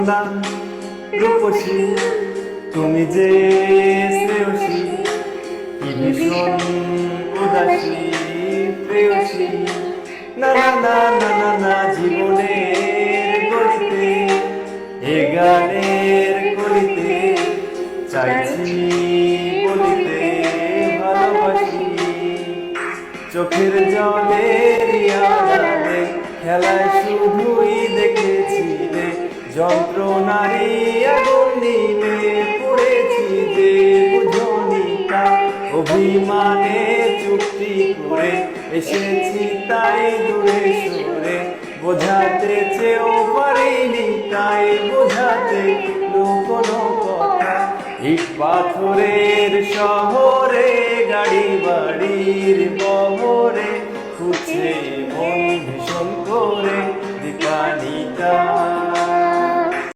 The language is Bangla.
না রূপসী তুমি যে শ্রেয়সী কি ভীষণ উদাসী প্রেয়সী না না না না না না জীবনের গলিতে এ গানের কলিতে চাইছি বলিতে ভালোবাসি চোখের জলের আড়ালে খেলায় শুধুই দেখেছিলে যন্ত্রণারই আগুন নিমে পড়েছি যে বুঝনি তা অভিমানে চুক্তি করে এসেছি তাই দূরে সরে বোঝাতে চেয়েও পারিনি তাই বোঝাতে কোনো কথা ইট পাথরের শহরে গাড়ি বাড়ির বহরে খুঁজছে মন ভীষণ করে দিকানিকা